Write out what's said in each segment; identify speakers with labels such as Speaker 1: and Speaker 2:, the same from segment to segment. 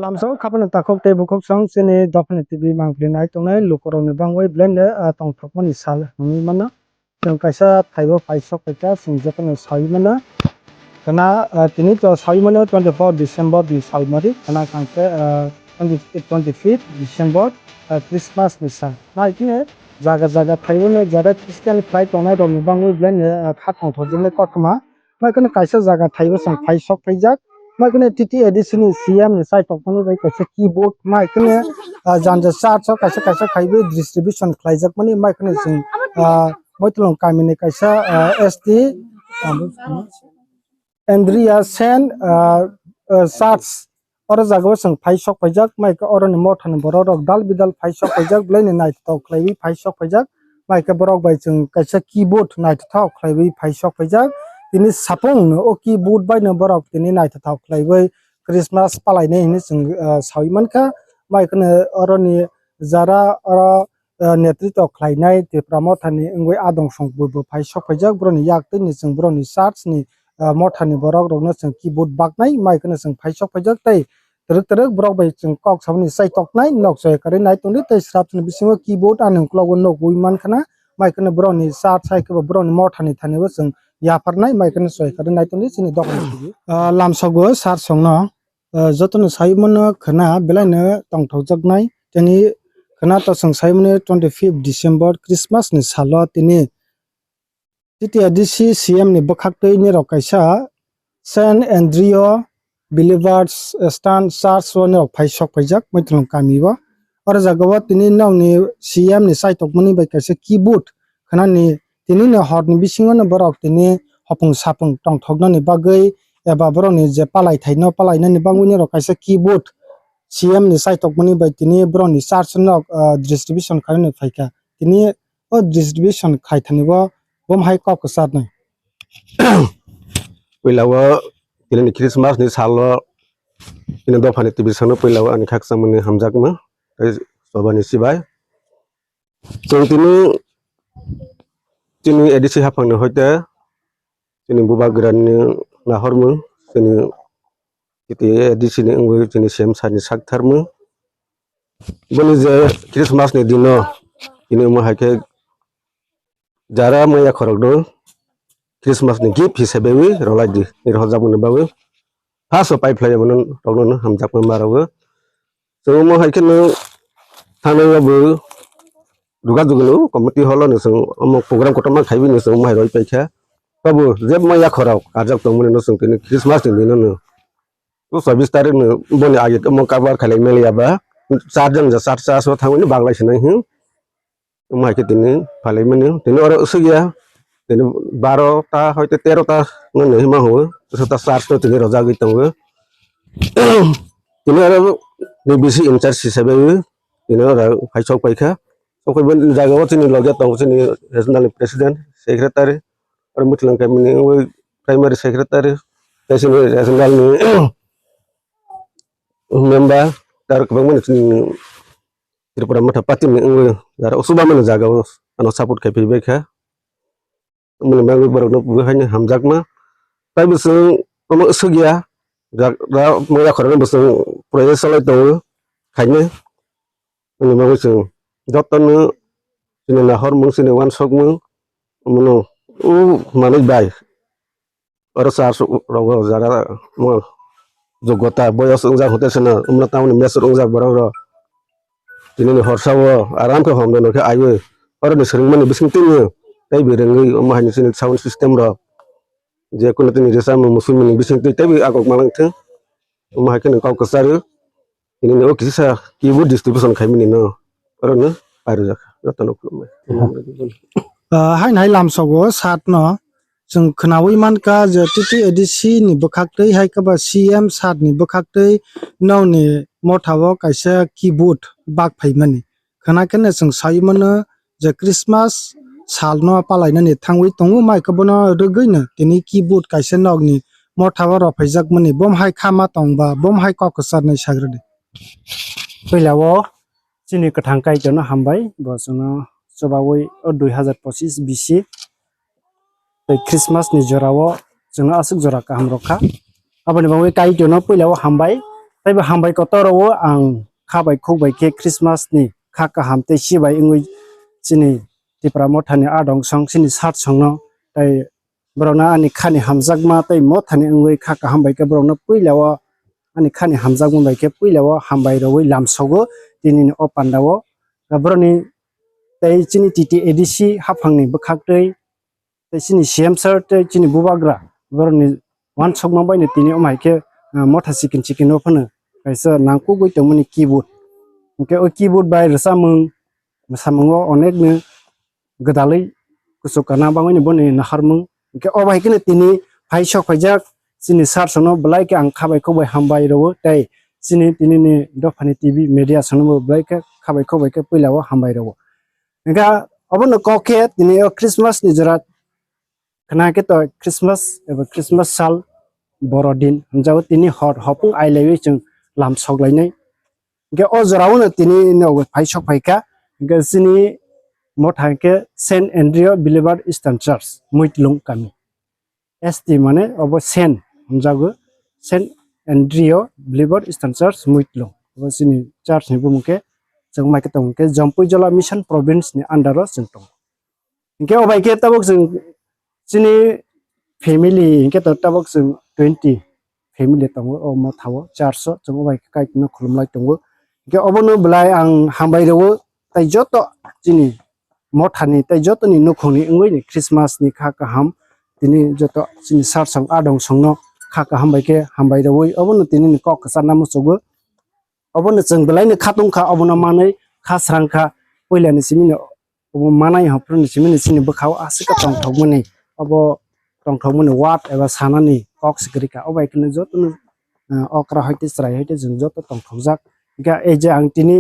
Speaker 1: lamso khapan ta khok te bukhok sang sene definitively mang plinai tongnai lukorong ni bangwai blend tong thokmani sal ngi mana tong kaisa thaibo paisok paita singjapan sai mana kana tini to sai mana 24 December di salmari kana kangte 25 December Christmas ni sa nai tine jaga thaibo ne jara Christian flight tongnai rong ni bangwai blend khatong thojile kothma mai kana kaisa jaga thaibo sang paisok paijak mai kana TT edition CM ni sai tokmani bai kaisa keyboard mai kana janja charge kaisa khaibe distribution khlaijak mani mai kana sing moitolong kamini kaisa ST Andrea Sen charge ora jago sang paisok paijak mai ka oroni mothani borok dal bidal paisok paijak blaini nait tok khlaiwi paisok paijak mai ka borok bai chung kaisa keyboard nait tok khlaiwi paisok paijak tini sapong o keyboard bai no borok tini nait tok khlaiwi Christmas palaine hini chung sawimanka mai kana oroni jara ora netrito khlainai te pramothani ngoi adong songbo paisok paijak broni yakte ni chung broni charge ni mothani borok rokno chung keyboard baknai mai kana chung paisok paijak tei teruk borok bai chung kok sabni sai toknai nokjoi kare nai tongni tei srapni bisingo keyboard anung klogo nokui mankhana mai kana broni charge sai ke broni mothani thanibo chung yafarnai mai kana soi kare nai tongni chini dokni lamsago charge songno jotoni saimano khana belaino tongthokjaknai tini khana to chung saimone 25 December Christmas ni salo tini TTDC CM ni bokhaktei ni rok kaisa San Andrea Believers Stand Church one rok paisok paijak moitolong kamibo ora jagawa tini nongni CM ni saitokmani bai kaisa keyboard khana ni tini ni horni bisingo no borok tini hopung sapung tongthoknani bagui eba borokni je palai thaino palainani bangwini rok kaisa keyboard CM ni saitokmani bai tini borokni church nok distribution khainani phaika tini o distribution khaithanibo bomhai kok satnai
Speaker 2: Pelawa tini Christmas ni salo tini dofani distribution pelawa ani khak samani hamjakma sobani sibai so tini edisi hapangni hoite tini bubagran nahormu tini iti edisi ni ngoi tini sem sani saktharmu boni je Christmas ni dino ini mo hake jara moya khorokdo Christmas ni gift hisabe wi roladi ni hojabuni bawe haso pipeline bonon rogno hamjakma marawo so mo hake no thanayabu duga committee holo ni so mo program kotama khaibi ni so mai roi paikha babu je moya khorok ajak tongmuni no sungtini Christmas ni dino no to 24 tarik no boni age mo kabar khalai meliaba charjang ja charsa so thangni banglai sinai hu mai ke tini palai mani tini ora usugya tini 12 ta hoite 13 ta ngene ma ho so ta charge to tini rojagi tongo tini ora BBC in charge hisabe tini ora paisok paikha so ko ben jaga tini logya tong tini regional president secretary or mutlang kamini primary secretary tini regional ni member dar kebang tini Tripura mata patim ni dar usuba mana jaga ano support kai pibek ha mun bangu barok no hanya hamjakma tai busung omo usugya da moya khorang busung proyek salai to khaine mun bangu sung joton sini nahor mung sini wan sok mung muno manai bai ora sar rogo jara mo jogota boyos ungjak hote sena umna tauni mesur ungjak borok tinini horsawo aram ke homdo no ke ayo oroni sringmani bising tingi tai birengi umahani sini sound system ro je kono tini resam muslimin bising tai agok malang the umah ke kau kesaru ini o kisa keyboard distribution khaimini no oroni aru jak jatano klume
Speaker 1: hai nai lam sogo sat no जों खोनावै मानका जे TTADC नि बखाक्तै हाय का CM सात नि बखाक्तै नावनि मथावो कायसा कीबोर्ड बाग फाइमानि खोनाकेने जों सायमोनो जे क्रिसमास साल न पालायनानि थांवै दङ माइकबोनो रगैनो तिनि कीबोर्ड कायसा नावनि मथावो रफायजाक मनि बम हाय खामा तंबा बम हाय ककसारनै साग्रदे
Speaker 3: पहिलावो चिनि कथां कायजोनो हामबाय बसनो सबावै 2025 BC Christmas ni jorawo जोंनो asuk jora ka hamroka aboni bangwe kaitono पहिलावो हामबाय तैबो हामबाय कतरावो आं खाबाय खोबाय के Christmas नि खा का हामते सिबाय इंगै चिनि तिप्रा मथानि आदं सं चिनि सात संनो तै ब्रना आनि खानि हामजाकमा तै मथानि इंगै खा का हामबाय के ब्रना पहिलावो आनि खानि हामजाक मुबाय के पहिलावो हामबाय रवै लामसगो दिनिनि अपान्दावो ब्रनि तै चिनि TTADC हाफांनि बखाक्तै चिनि CM सर चिनि बुबाग्रा बरनि वान सकमा बायनो तिनि अमायके मथा चिकेन ओफनो कायसा नांकु गयतमनि कीबोर्ड ओके ओ कीबोर्ड बाय सामंगो अनेकनो गदालै कुसुकाना बाङैनो बनि नाहारमं ओके अबायकेनो तिनि फाइसक फाइजाक चिनि सारसनो ब्लाइके आं खाबाय खोबाय हामबाय रवो तै चिनि तिनिनि दफानि टीवी मीडिया सनो ब्लाइके खाबाय खोबायके पहिलावो हामबाय रवो ओका अबनो कके तिनि क्रिसमास नि जरा खनाके तो क्रिसमास साल बरदिन हमजाव तिनि हट हपु आइलायै जों लाम सगलायनाय के अ जरावनो तिनि नो फाइसक फाइका गसिनि मथाके सेन्ट एन्ड्रियो बिलिभार ईस्टार्न चर्च मुइतलुं गामि एसटी माने अब सेन्ट हमजागो सेन्ट एन्ड्रियो बिलिभार ईस्टार्न चर्च मुइतलुं बसिनि चर्च नि बुमुके जों माइके तंके जम्पुइजला मिशन प्रोविन्स नि अंडर जों दं के अबायके तबक जों चिनि फेमिली के तबक जों 20 फेमिली दङ अ मथावो चार्च जों अबायके काइनो खुलुमलाय दङ के अबनो ब्लाय आं हामबाय रवो तै जत चिनि मथानि तै जतनि नखोनि इंगैनि क्रिसमास नि खा हाम तिनि जत चिनि सारसं आदं संनो खा हामबाय के हामबाय रवै अबनो तिनि कक साना मसगो अबनो जों ब्लायनो खातंखा अबनो मानै खास्रांखा पहिलानि सिमिनो अब मानाय हफ्रनि सिमिनो चिनि बखाव आसिका तंथौमनि अब तंथौमनि वाट एबा सानानि कक्सग्रिका अबायकनो जतनो अक्रा हयते स्राय हयते जों जत तंथौजाक गा एजे आं तिनि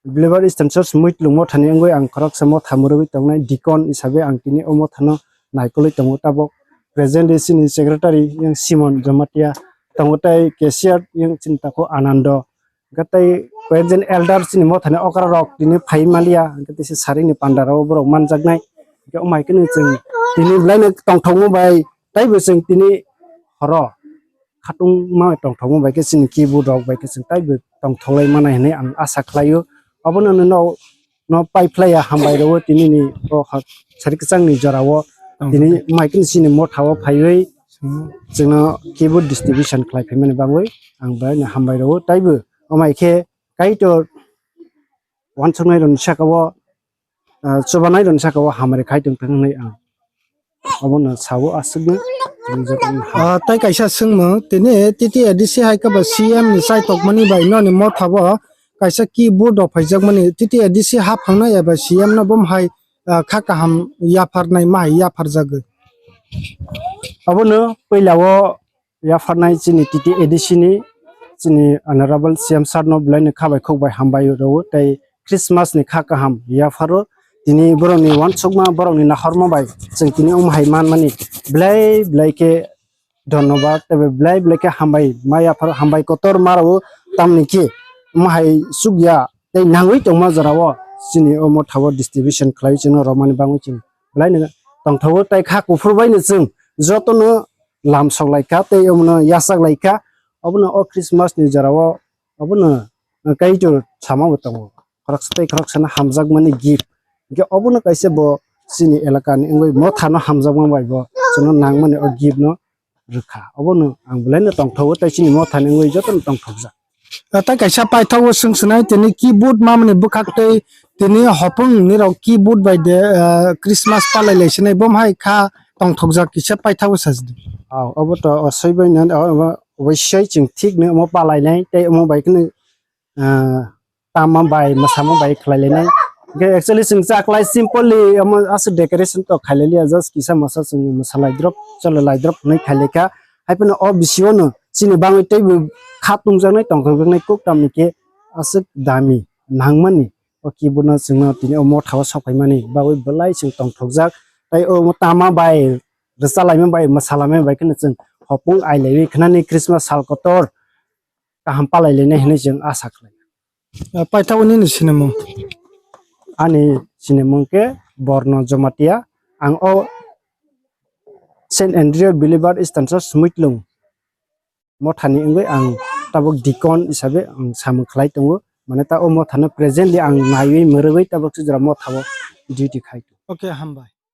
Speaker 3: बिलिभार ईस्टार्न चर्च मुइतलुं मथानि अंगै आं खरकसे मथामुरबै तंनाय डिकन हिसाबै आं तिनि अ मथानो नायकलै तंगो ताबक प्रेजेन्ट सिनि सेक्रेटारि यं सिमन जमातिया तंगोताय केशियर यं चिन्ताको आनन्द गतै प्रेजेन्ट एल्डार सिनि मथानि अक्रा रक तिनि फाइमालिया गतैसे सारिनि पान्डाराव बरक मानजाकनाय के अमायकनो जों तिनि ब्लायनो तंथौमो बाय ताइबो जों तिनि हर खातुं मा तंथौमो बाय के सिनि कीबोर्ड रक बाय के जों ताइबो तंथौलाय मानाय होननाय आं आसा खालायो अबनो न पाइपलाया हामबाय रवो तिनिनि अ सारिकसांनि जरावो तिनि माइकनि सिनि मथावो फायै जोंनो कीबोर्ड डिस्ट्रिब्यूशन खालायफैमाने बाङै आं बायनो हामबाय रवो ताइबो अमायके काइतो वानसनाय रन साकावो चबानाय रन साकावो हामरे खायदों थंनै आं अबनो सावो आसुगो
Speaker 1: तै कायसा सोंमो तिनि TTADC हाय का CM नि साइटक मनि बाय ननि मथावो कायसा कीबोर्ड फाइजाक मनि TTADC हा फांनाय एबा CM न बम हाय खा हाम याफारनाय माय याफार जागो
Speaker 3: अबनो पहिलावो याफारनाय चिनि TTADC नि चिनि अनरेबल CM सार न ब्लायनो खाबाय खोबाय हामबाय रवो तै क्रिसमास नि खा हाम याफारो तिनि बरनि वान सकमा बरनि नाहरमा बाय जों तिनि अमहाय मान मानि ब्लायके धन्यवाद तबे ब्लायके हामबाय मायाफार हामबाय कतर मारावो तामनि के माहाय सुगिया तै नांगै तंमा जरावो चिनि अ मथावो डिस्ट्रिब्यूशन खालाय जों रमानि बाङै चिन ब्लायनो तंथावो तै खा कुफुरबायनो जों जतनो लाम सगलायका तै अमनो यासागलायका अबनो अ क्रिसमास नि जरावो अबनो काइतो सामाबो तंगो खरकसना हामजाक माने गिफ्ट के अबनो कायसे बो चिनि एलाकानि इंगै मथानो हामजाक माबाय बो जोंनो नांमाने अ गिफ्ट न rukha abono ang blend tong tho ta chini mo than ngoi joton tong thokja
Speaker 1: ta kaisa paithau sungsnai tini keyboard mamani bukhaktei tini hopung ni rok keyboard by de Christmas palai lesinai bom hai kha tong thokjak kisa paithau sajdi
Speaker 3: aw abo to soibai nan oisai ching thik ne mo palai nai te mo bai kne tama bai masama bai khlai le nai ge actually sing chak lai simply amo as decoration to khaile li just kisa masa sing masalai drop chalo lai drop nai khaile ka haipun o bisio no chini bangai tei khatung jang nai tong khok nai kok tam ni ke asuk dami nangmani o kibuna singna tini o mo thawa sapai mani bawi belai sing tong thokjak tai o mo tama bai resalai me bai masala me bai kne chung hopung ai lewi khnani Christmas sal kotor kaham palai le ne hne jeng asa khlai
Speaker 1: paithau ni sinemo
Speaker 3: ani sinemongke borno jomatia ang o Saint Andrew Believer Eastern Church Muitlung mothani ngoi ang tabuk dikon hisabe ang samu khlai tongo mane ta o mothana presently ang naiwi murugoi tabuk sujra mothawo duty khai
Speaker 1: okay hambai